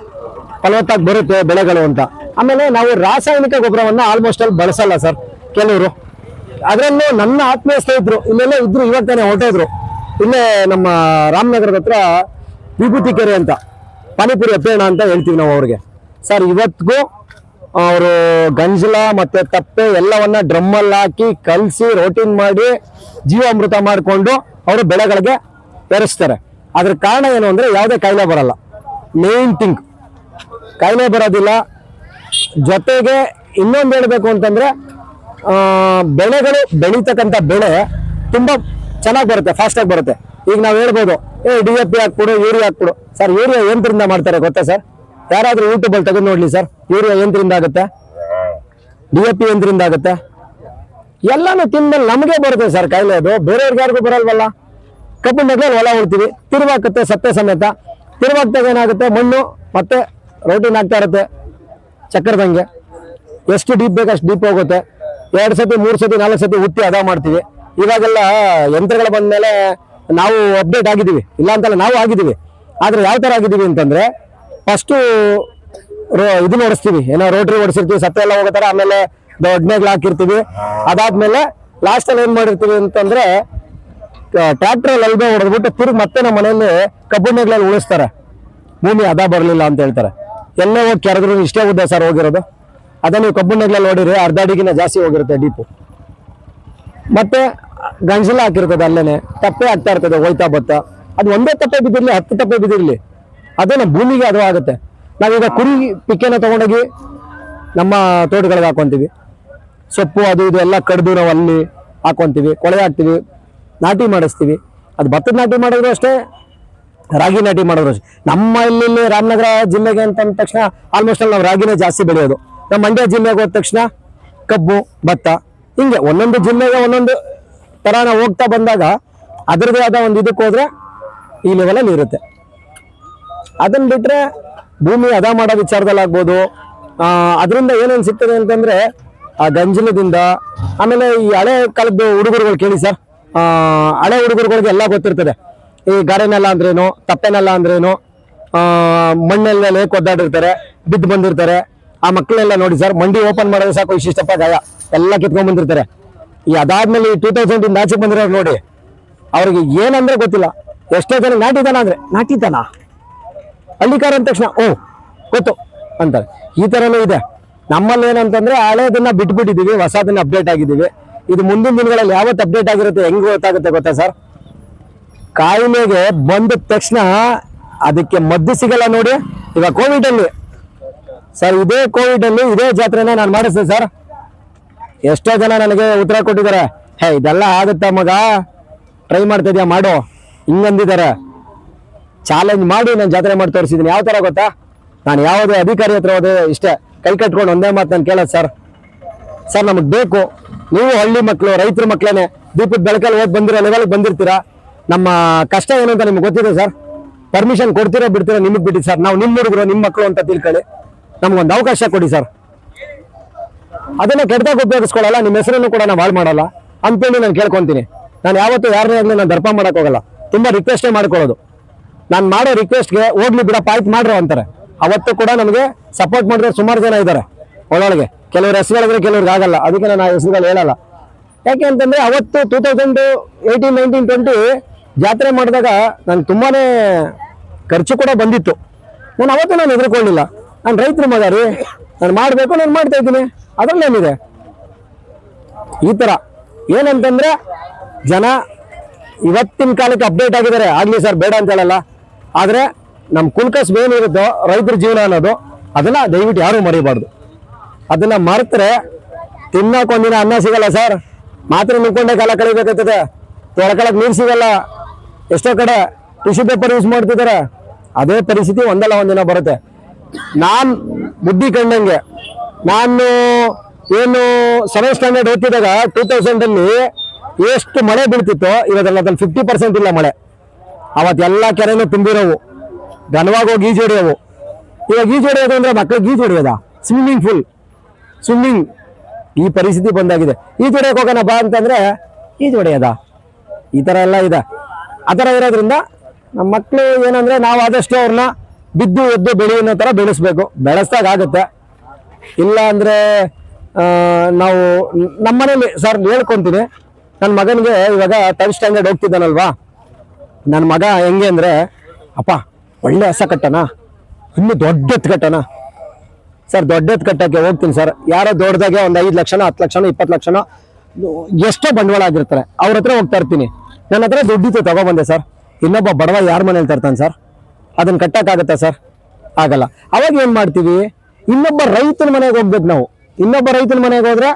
A: ಫಲವತ್ತಾಗಿ ಬರುತ್ತೆ ಬೆಳೆಗಳು ಅಂತ. ಆಮೇಲೆ ನಾವು ರಾಸಾಯನಿಕ ಗೊಬ್ಬರವನ್ನ ಆಲ್ಮೋಸ್ಟ್ ಅಲ್ಲಿ ಬಳಸಲ್ಲ ಸರ್ ಕೆಲವರು. ಅದರಲ್ಲೂ ನನ್ನ ಆತ್ಮೀಯ ಸ್ನೇಹಿತರು ಇಲ್ಲೆಲ್ಲ ಇದ್ರು, ಇವಾಗ ತಾನೇ ಹೊರಟೋದ್ರು. ಇಲ್ಲೇ ನಮ್ಮ ರಾಮನಗರದ ಹತ್ರ ವಿಭೂತಿ ಕೆರೆ ಅಂತ, ಪಾನಿಪುರಿ ಅಪ್ಪೇಣ ಅಂತ ಹೇಳ್ತೀವಿ ನಾವು ಅವ್ರಿಗೆ. ಸರ್ ಇವತ್ತಿಗೂ ಅವರು ಗಂಜಲ ಮತ್ತೆ ತಪ್ಪೆ ಎಲ್ಲವನ್ನ ಡ್ರಮ್ಮಲ್ಲಿ ಹಾಕಿ ಕಲಸಿ ರೋಟಿನ್ ಮಾಡಿ ಜೀವಾಮೃತ ಮಾಡಿಕೊಂಡು ಅವರು ಬೆಳೆಗಳಿಗೆ ಏರಿಸ್ತಾರೆ. ಅದ್ರ ಕಾರಣ ಏನು ಅಂದ್ರೆ ಯಾವುದೇ ಕಾಯಿಲೆ ಬರಲ್ಲ. ಮೇನ್ ಥಿಂಗ್ ಕಾಯಿಲೆ ಬರೋದಿಲ್ಲ. ಜೊತೆಗೆ ಇನ್ನೊಂದು ಹೇಳ್ಬೇಕು ಅಂತಂದ್ರೆ ಬೆಳೆಗಳು ಬೆಳೀತಕ್ಕಂಥ ಬೆಳೆ ತುಂಬಾ ಚೆನ್ನಾಗಿ ಬರುತ್ತೆ, ಫಾಸ್ಟ್ ಆಗಿ ಬರುತ್ತೆ. ಈಗ ನಾವು ಹೇಳ್ಬೋದು, DAP ಹಾಕ್ಬಿಡು, ಯೂರಿಯಾ ಹಾಕ್ಬಿಡು. ಸರ್ ಯೂರಿಯಾ ಯಂತ್ರದಿಂದ ಮಾಡ್ತಾರೆ ಗೊತ್ತಾ ಸರ್? ಯಾರಾದ್ರೂ ಯೂಟ್ಯೂಬಲ್ಲಿ ತೆಗೆದು ನೋಡ್ಲಿ ಸರ್, ಯೂರಿಯಾ ಯಂತ್ರದಿಂದ ಆಗುತ್ತೆ, DAP ಯಂತ್ರದಿಂದ ಆಗುತ್ತೆ. ಎಲ್ಲಾನು ತಿಂದ್ಮೇಲೆ ನಮಗೆ ಬರುತ್ತೆ ಸರ್ ಕಾಯಿಲೆ. ಅದು ಬೇರೆಯವ್ರಿಗೆ ಯಾರಿಗೂ ಬರಲ್ವಲ್ಲ. ಕಬ್ಬು ನೆಗ್ಲಲ್ಲಿ ಹೊಲ ಉಳ್ತೀವಿ, ತಿರುವಾಕತ್ತೆ ಸತ್ತೆ ಸಮೇತ. ತಿರುವಾಕ್ತಾಗ ಏನಾಗುತ್ತೆ, ಮಣ್ಣು ಮತ್ತೆ ರೋಟಿನ್ ಆಗ್ತಾ ಇರುತ್ತೆ ಚಕ್ರದಂಗೆ. ಎಷ್ಟು ಡೀಪ್ ಬೇಕು ಅಷ್ಟು ಡೀಪ್ ಹೋಗುತ್ತೆ. 2 ಸತಿ 3 ಸತಿ 4 ಸತಿ ಉತ್ತಿ ಅದ ಮಾಡ್ತೀವಿ. ಇವಾಗೆಲ್ಲ ಯಂತ್ರಗಳು ಬಂದ್ಮೇಲೆ ನಾವು ಅಪ್ಡೇಟ್ ಆಗಿದ್ದೀವಿ, ಇಲ್ಲ ಅಂತಲ್ಲ ನಾವು ಆಗಿದ್ದೀವಿ. ಆದ್ರೆ ಯಾವ ತರ ಆಗಿದ್ದೀವಿ ಅಂತಂದ್ರೆ ಫಸ್ಟು ಇದನ್ನ ಓಡಿಸ್ತೀವಿ, ಏನೋ ರೋಟ್ರಿ ಓಡಿಸಿರ್ತೀವಿ, ಸತ್ತ ಎಲ್ಲ ಹೋಗೋತಾರ. ಆಮೇಲೆ ದೊಡ್ಡನೆಗ್ಲು ಹಾಕಿರ್ತೀವಿ. ಅದಾದ್ಮೇಲೆ ಲಾಸ್ಟ್ ಅಲ್ಲಿ ಏನ್ ಮಾಡಿರ್ತೀವಿ ಅಂತಂದ್ರೆ ಟ್ರ್ಯಾಕ್ಟರ್ ಅಲ್ಲಿ ಅಲ್ಬೆ ಹೊಡೆದ್ಬಿಟ್ಟು ತಿರುಗಿ ಮತ್ತೆ ನಮ್ಮ ಮನೆಯಲ್ಲಿ ಕಬ್ಬು ನೆಗ್ಲಲ್ಲಿ ಉಳಿಸ್ತಾರೆ. ಭೂಮಿ ಅದ ಬರಲಿಲ್ಲ ಅಂತ ಹೇಳ್ತಾರೆ. ಎಲ್ಲೇ ಹೋಗಿ ಕೆರೆದ್ರು ಇಷ್ಟೇ ಉದ್ದ ಸರ್ ಹೋಗಿರೋದು. ಅದೇ ನೀವು ಕಬ್ಬು ನೆಗ್ಲಲ್ಲಿ ನೋಡಿರಿ, ಅರ್ಧ ಅಡಿಗಿನ ಜಾಸ್ತಿ ಹೋಗಿರುತ್ತೆ ಡೀಪು. ಮತ್ತೆ ಗಂಜಲ ಹಾಕಿರ್ತದೆ, ಅಲ್ಲೇನೆ ತಪ್ಪೆ ಆಗ್ತಾ ಇರ್ತದೆ, ಹೋಯ್ತಾ ಬತ್ತ. ಅದು ಒಂದೇ ತಪ್ಪೆ ಬಿದ್ದಿರ್ಲಿ 10 ತಪ್ಪೆ ಬಿದ್ದಿರ್ಲಿ, ಅದೇ ನಮ್ಮ ಭೂಮಿಗೆ ಅದು ಆಗುತ್ತೆ. ನಾವೀಗ ಕುರಿ ಪಿಕ್ಕೆನ ತಗೊಂಡೋಗಿ ನಮ್ಮ ತೋಟಗಳಿಗೆ ಹಾಕೊಂತೀವಿ, ಸೊಪ್ಪು ಅದು ಇದು ಎಲ್ಲ ಕಡ್ದು ನಾವು ಅಲ್ಲಿ ಹಾಕೊಂತೀವಿ, ಕೊಳೆ ಹಾಕ್ತೀವಿ, ನಾಟಿ ಮಾಡಿಸ್ತೀವಿ. ಅದು ಭತ್ತದ ನಾಟಿ ಮಾಡಿದ್ರು ಅಷ್ಟೇ, ರಾಗಿ ನಾಟಿ ಮಾಡಿದ್ರು ಅಷ್ಟೇ. ನಮ್ಮ ಇಲ್ಲಿ ರಾಮನಗರ ಜಿಲ್ಲೆಗೆ ಅಂತ ಅಂದ ತಕ್ಷಣ ಆಲ್ಮೋಸ್ಟ್ ಅಲ್ಲಿ ನಾವು ರಾಗಿನೇ ಜಾಸ್ತಿ ಬೆಳೆಯೋದು. ನಮ್ಮ ಮಂಡ್ಯ ಜಿಲ್ಲೆಗೆ ಹೋದ ತಕ್ಷಣ ಕಬ್ಬು, ಭತ್ತ, ಹಿಂಗೆ ಒಂದೊಂದು ಜಿಲ್ಲೆಗೆ ಒಂದೊಂದು ತರಾನ ಹೋಗ್ತಾ ಬಂದಾಗ ಅದರದೇ ಆದ ಒಂದು ಇದಕ್ಕೆ ಹೋದ್ರೆ ಈ ಲೆವೆಲಲ್ಲಿ ಇರುತ್ತೆ. ಅದನ್ನ ಬಿಟ್ರೆ ಭೂಮಿ ಹದ ಮಾಡೋ ವಿಚಾರದಲ್ಲಿ ಆಗ್ಬೋದು. ಅದರಿಂದ ಏನೇನು ಸಿಗ್ತದೆ ಅಂತಂದ್ರೆ ಆ ಗಂಜಲದಿಂದ. ಆಮೇಲೆ ಈ ಹಳೆ ಕಾಲದ ಹುಡುಗರುಗಳು ಕೇಳಿ ಸರ್, ಹಳೆ ಹುಡುಗರುಗಳಿಗೆ ಎಲ್ಲ ಗೊತ್ತಿರ್ತದೆ. ಈ ಗಾರೆನೆಲ್ಲ ಅಂದ್ರೇನು, ತಪ್ಪೆನೆಲ್ಲ ಅಂದ್ರೇನು, ಮಣ್ಣೆಲ್ಲ ಒದ್ದಾಡಿರ್ತಾರೆ, ಬಿದ್ದು ಬಂದಿರ್ತಾರೆ. ಆ ಮಕ್ಕಳೆಲ್ಲ ನೋಡಿ ಸರ್, ಮಂಡಿ ಓಪನ್ ಮಾಡೋದು ಸಾಕು ಇಷ್ಟಿಷ್ಟಪ್ಪ ಗಾಯ ಎಲ್ಲ ಕಿತ್ಕೊಂಡ್ ಬಂದಿರ್ತಾರೆ. ಈ ಅದಾದ್ಮೇಲೆ ಈ 2000 ಇಂದ ಆಚೆ ಬಂದಿರೋರು ನೋಡಿ, ಅವ್ರಿಗೆ ಏನಂದ್ರೆ ಗೊತ್ತಿಲ್ಲ. ಎಷ್ಟೋ ಜನ ನಾಟಿತನ ಅಂದ್ರೆ ನಾಟಿತನ, ಹಳ್ಳಿಕಾರ ಅಂದ ತಕ್ಷಣ ಓ ಗೊತ್ತು ಅಂತಾರೆ. ಈ ಥರನೂ ಇದೆ. ನಮ್ಮಲ್ಲಿ ಏನಂತಂದ್ರೆ ಹಳೇದನ್ನ ಬಿಟ್ಬಿಟ್ಟಿದೀವಿ, ಹೊಸದನ್ನ ಅಪ್ಡೇಟ್ ಆಗಿದ್ದೀವಿ. ಇದು ಮುಂದಿನ ದಿನಗಳಲ್ಲಿ ಯಾವತ್ತು ಅಪ್ಡೇಟ್ ಆಗಿರುತ್ತೆ ಹೆಂಗ್ ಗೊತ್ತಾಗುತ್ತೆ ಗೊತ್ತಾ ಸರ್? ಕಾಯಿಲೆಗೆ ಬಂದ ತಕ್ಷಣ ಅದಕ್ಕೆ ಮದ್ದು ಸಿಗಲ್ಲ ನೋಡಿ. ಈಗ ಕೋವಿಡ್ ಅಲ್ಲಿ ಸರ್, ಇದೇ ಕೋವಿಡ್ ಅಲ್ಲಿ ಇದೇ ಜಾತ್ರೆನ ನಾನು ಮಾಡಿಸ್ದೆ ಸರ್. ಎಷ್ಟೋ ಜನ ನನಗೆ ಉತ್ತರ ಕೊಟ್ಟಿದ್ದಾರೆ, ಹೇ ಇದೆಲ್ಲ ಆಗುತ್ತಾ ಮಗ, ಟ್ರೈ ಮಾಡ್ತಾ ಇದೀಯಾ ಮಾಡು ಹಿಂಗಂದಿದ್ದಾರೆ. ಚಾಲೆಂಜ್ ಮಾಡಿ ನಾನು ಜಾತ್ರೆ ಮಾಡಿ ತೋರಿಸಿದ್ದೀನಿ. ಯಾವ ತರ ಗೊತ್ತಾ? ನಾನು ಯಾವುದೇ ಅಧಿಕಾರಿ ಹತ್ರ ಹೋದೆ ಇಷ್ಟೇ, ಕೈ ಕಟ್ಕೊಂಡು ಒಂದೇ ಮಾತು ನಾನು ಕೇಳೋದು ಸರ್, ನಮಗೆ ಬೇಕು, ನೀವು ಹಳ್ಳಿ ಮಕ್ಕಳು, ರೈತರ ಮಕ್ಕಳೇನೆ, ದೀಪದ ಬೆಳಕಲ್ಲಿ ಹೋಗಿ ಬಂದಿರೋ ಲೆವೆಲ್ಗೆ ಬಂದಿರ್ತೀರಾ. ನಮ್ಮ ಕಷ್ಟ ಏನು ಅಂತ ನಿಮ್ಗೆ ಗೊತ್ತಿದೆ ಸರ್. ಪರ್ಮಿಷನ್ ಕೊಡ್ತೀರಾ ಬಿಡ್ತೀರಾ ನಿಮಗೆ ಬಿಟ್ಟಿದ್ದು ಸರ್. ನಾವು ನಿಮ್ಮ ಹುಡುಗರು, ನಿಮ್ಮ ಮಕ್ಕಳು ಅಂತ ತಿಳ್ಕೊಳ್ಳಿ, ನಮ್ಗೊಂದು ಅವಕಾಶ ಕೊಡಿ ಸರ್. ಅದನ್ನ ಕೆಟ್ಟದಾಗ ಉಪಯೋಗಿಸ್ಕೊಳ್ಳಲ್ಲ, ನಿಮ್ಮ ಹೆಸರನ್ನು ಕೂಡ ನಾವು ಹಾಳು ಮಾಡಲ್ಲ ಅಂತೇಳಿ ನಾನು ಕೇಳ್ಕೊಂತೀನಿ. ನಾನು ಯಾವತ್ತೂ ಯಾರನ್ನೇ ಆಗಲಿ ನಾನು ದರ್ಪ ಮಾಡಕ್ ಹೋಗಲ್ಲ. ತುಂಬಾ ರಿಕ್ವೆಸ್ಟೇ ಮಾಡ್ಕೊಳ್ಳೋದು. ನಾನು ಮಾಡೋ ರಿಕ್ವೆಸ್ಟ್ಗೆ ಹೋಗ್ಲಿ ಬಿಡಪ್ಪ ಆಯ್ತು ಮಾಡ್ರು ಅಂತಾರೆ. ಅವತ್ತು ಕೂಡ ನಮಗೆ ಸಪೋರ್ಟ್ ಮಾಡಿದ್ರೆ ಸುಮಾರು ಜನ ಇದ್ದಾರೆ ಒಳಗೆ. ಕೆಲವ್ರ ಹೆಸರುಗಳಿದ್ರೆ ಕೆಲವ್ರಿಗೆ ಆಗಲ್ಲ, ಅದಕ್ಕೆ ನಾನು ಆ ಹೆಸರುಗಳು ಹೇಳಲ್ಲ. ಯಾಕೆ ಅಂತಂದ್ರೆ ಅವತ್ತು 2018, 19, 20 ಜಾತ್ರೆ ಮಾಡಿದಾಗ ನಾನು ತುಂಬಾನೇ ಖರ್ಚು ಕೂಡ ಬಂದಿತ್ತು. ನಾನು ಹೆದರ್ಕೊಳ್ಳಿಲ್ಲ. ನಾನು ರೈತರ ಮಗ ರೀ, ನಾನು ಮಾಡಬೇಕು, ನಾನು ಮಾಡ್ತಾ ಇದ್ದೀನಿ, ಅದರಲ್ಲೇನಿದೆ. ಈ ತರ ಏನಂತಂದ್ರೆ ಜನ ಇವತ್ತಿನ ಕಾಲಕ್ಕೆ ಅಪ್ಡೇಟ್ ಆಗಿದ್ದಾರೆ, ಆಗ್ಲಿ ಸರ್ ಬೇಡ ಅಂತ ಹೇಳಲ್ಲ. ಆದ್ರೆ ನಮ್ಮ ಕುಲ್ಕಸ್ ಏನಿರುತ್ತೋ ರೈತರ ಜೀವನ ಅನ್ನೋದು, ಅದನ್ನ ದಯವಿಟ್ಟು ಯಾರು ಮರಿಬಾರ್ದು. ಅದನ್ನ ಮರೆತರೆ ತಿನ್ನೋಕೆ ಒಂದಿನ ಅನ್ನ ಸಿಗಲ್ಲ ಸರ್, ಮಾತ್ರ ನುಗ್ಕೊಂಡೆ ಕಾಲ ಕಳಿಬೇಕಾಗ್ತದೆ. ತೊಳ್ಕೊಳಕ್ ನೀರು ಸಿಗಲ್ಲ. ಎಷ್ಟೋ ಕಡೆ ಟಿಶ್ಯೂ ಪೇಪರ್ ಯೂಸ್ ಮಾಡ್ತಿದ್ದಾರೆ. ಅದೇ ಪರಿಸ್ಥಿತಿ ಒಂದಲ್ಲ ಒಂದಿನ ಬರುತ್ತೆ. ನಾನ್ ಬುದ್ಧಿ ಕಂಡಂಗೆ, ನಾನು ಏನು 7th ಸ್ಟ್ಯಾಂಡರ್ಡ್ ಓದ್ತಿದ್ದಾಗ 2000 ಅಲ್ಲಿ ಎಷ್ಟು ಮಳೆ ಬೀಳ್ತಿತ್ತೋ, ಇವಾಗೆಲ್ಲ ಅದ್ರಲ್ಲಿ 50% ಇಲ್ಲ ಮಳೆ. ಅವತ್ತೆಲ್ಲ ಕೆರೆನೂ ತುಂಬಿರೋವು, ಘನವಾಗಿ ಹೋಗಿ ಈಜು ಹೊಡೆಯೋವು. ಇವಾಗ ಈಜು ಹೊಡೆಯೋದು ಅಂದ್ರೆ ಮಕ್ಕಳಿಗೆ ಈಜು ಹೊಡೆಯೋದ? ಸ್ವಿಮ್ಮಿಂಗ್ ಈ ಪರಿಸ್ಥಿತಿ ಬಂದಾಗಿದೆ. ಈಜು ಹೊಡೆಯಕ್ಕೆ ಹೋಗೋಣ ಬಾ ಅಂತಂದ್ರೆ ಈಜು ಹೊಡೆಯೋದ? ಈ ತರ ಎಲ್ಲ ಇದೆ. ಆ ಥರ ಇರೋದ್ರಿಂದ ನಮ್ಮ ಮಕ್ಕಳು ಏನಂದ್ರೆ ನಾವು ಆದಷ್ಟು ಅವ್ರನ್ನ ಬಿದ್ದು ಎದ್ದು ಬೆಳೆಯೋ ತರ ಬೆಳೆಸ್ಬೇಕು. ಬೆಳೆಸ್ದಾಗ ಆಗುತ್ತೆ. ಇಲ್ಲ ಅಂದ್ರೆ ನಾವು ನಮ್ಮನೇಲಿ ಸರ್ ಹೇಳ್ಕೊಂತೀನಿ, ನನ್ನ ಮಗನಿಗೆ ಇವಾಗ 3rd ಸ್ಟ್ಯಾಂಡರ್ಡ್ ಹೋಗ್ತಿದ್ದಾನಲ್ವಾ, ನನ್ನ ಮಗ ಹೆಂಗೆ ಅಂದ್ರೆ, ಅಪ್ಪ ಒಳ್ಳೆ ಹಸ ಕಟ್ಟಣ, ಇನ್ನು ದೊಡ್ಡದ್ ಕಟ್ಟಣ ಸರ್. ದೊಡ್ಡದ್ ಕಟ್ಟಕ್ಕೆ ಹೋಗ್ತೀನಿ ಸರ್. ಯಾರೋ ದೊಡ್ಡದಾಗೆ ಒಂದು 5 ಲಕ್ಷನೋ 10 ಲಕ್ಷನೋ 20 ಲಕ್ಷನೋ ಎಷ್ಟೋ ಬಂಡವಾಳ ಆಗಿರ್ತಾರೆ, ಅವ್ರ ಹತ್ರ ಹೋಗ್ತಾ ಇರ್ತೀನಿ. ನನ್ನ ಹತ್ರ ದುಡ್ಡಿತ್ತು ತಗೊಬಂದೆ ಸರ್. ಇನ್ನೊಬ್ಬ ಬಡವ ಯಾರ ಮನೇಲಿ ತರ್ತಾನೆ ಸರ್? ಅದನ್ನ ಕಟ್ಟಕ್ಕಾಗತ್ತಾ ಸರ್? ಆಗಲ್ಲ. ಅವಾಗ ಏನ್ ಮಾಡ್ತೀವಿ? ಇನ್ನೊಬ್ಬ ರೈತನ ಮನೆಗೆ ಹೋಗ್ಬೇಕು ನಾವು. ಇನ್ನೊಬ್ಬ ರೈತನ ಮನೆಗೆ ಹೋದ್ರೆ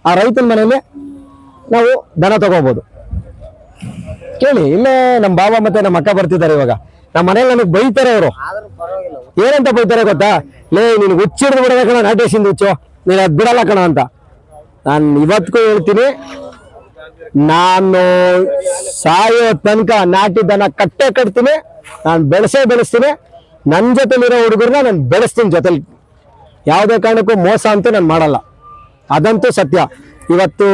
A: ಆ ರೈತನ ಮನೆಯಲ್ಲಿ ನಾವು ದನ ತಗೋಬಹುದು. ಕೇಳಿ, ಇಲ್ಲೇ ನಮ್ಮ ಬಾಬಾ ಮತ್ತೆ ನಮ್ಮ ಅಕ್ಕ ಬರ್ತಿದ್ದಾರೆ. ಇವಾಗ ನಮ್ಮ ಮನೇಲಿ ನನಗೆ ಬೈತಾರೆ ಅವರು. ಏನಂತ ಬೈತಾರೆ ಗೊತ್ತಾ? ಲೇ ನೀನು ಹುಚ್ಚಿಡ್ದು ಬಿಡಬೇಕಣ, ನಾಟೇಶಿಂದ ಹುಚ್ಚು, ನೀನು ಅದು ಬಿಡಲ್ಲ ಕಣ ಅಂತ. ನಾನು ಇವತ್ತಿಗೂ ಹೇಳ್ತೀನಿ, ನಾನು ಸಾಯೋ ತನಕ ನಾಟಿ ದನ ಕಟ್ಟೆ ಕಟ್ತೀನಿ, ನಾನು ಬೆಳೆಸ್ತೀನಿ. ನನ್ನ ಜೊತೆಲಿರೋ ಹುಡುಗರನ್ನ ನಾನು ಬೆಳೆಸ್ತೀನಿ ಜೊತೆಲಿ. ಯಾವುದೇ ಕಾರಣಕ್ಕೂ ಮೋಸ ಅಂತೂ ನಾನು ಮಾಡಲ್ಲ, ಅದಂತೂ ಸತ್ಯ. ಇವತ್ತು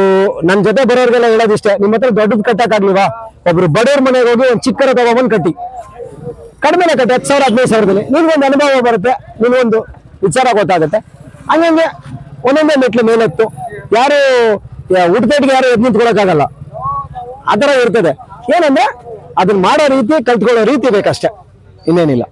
A: ನನ್ನ ಜೊತೆ ಬರೋರಿಗೆಲ್ಲ ಹೇಳೋದಿಷ್ಟೇ, ನಿಮ್ಮ ಹತ್ರ ದೊಡ್ಡದು ಕಟ್ಟಕ್ಕಾಗ್ಲಿವಾ? ಒಬ್ರು ಬಡವ್ರ ಮನೆಗೆ ಹೋಗಿ ಒಂದು ಚಿಕ್ಕರ ತಗೊಬಂದು ಕಟ್ಟಿ, ಕಡಿಮೆನೆ ಕಟ್ಟಿ 10,000 15,000ದಲ್ಲಿ ನಿನ್ಗೊಂದು ಅನುಭವ ಬರುತ್ತೆ, ನಿನ್ಗೊಂದು ವಿಚಾರ ಗೊತ್ತಾಗುತ್ತೆ. ಹಂಗಂಗೆ ಒಂದೊಂದೇ ಮೆಟ್ಲು ಮೇಲೆತ್ತು. ಯಾರು ಹುಟ್ಟುಪೇಟಿಗೆ ಯಾರು ಎದ್ದು ನಿಂತ್ಕೊಳ್ಳೋಕ್ಕಾಗಲ್ಲ. ಆ ಥರ ಇರ್ತದೆ. ಏನಂದ್ರೆ ಅದನ್ನ ಮಾಡೋ ರೀತಿ, ಕಲ್ತ್ಕೊಳ್ಳೋ ರೀತಿ ಬೇಕಷ್ಟೇ, ಇನ್ನೇನಿಲ್ಲ.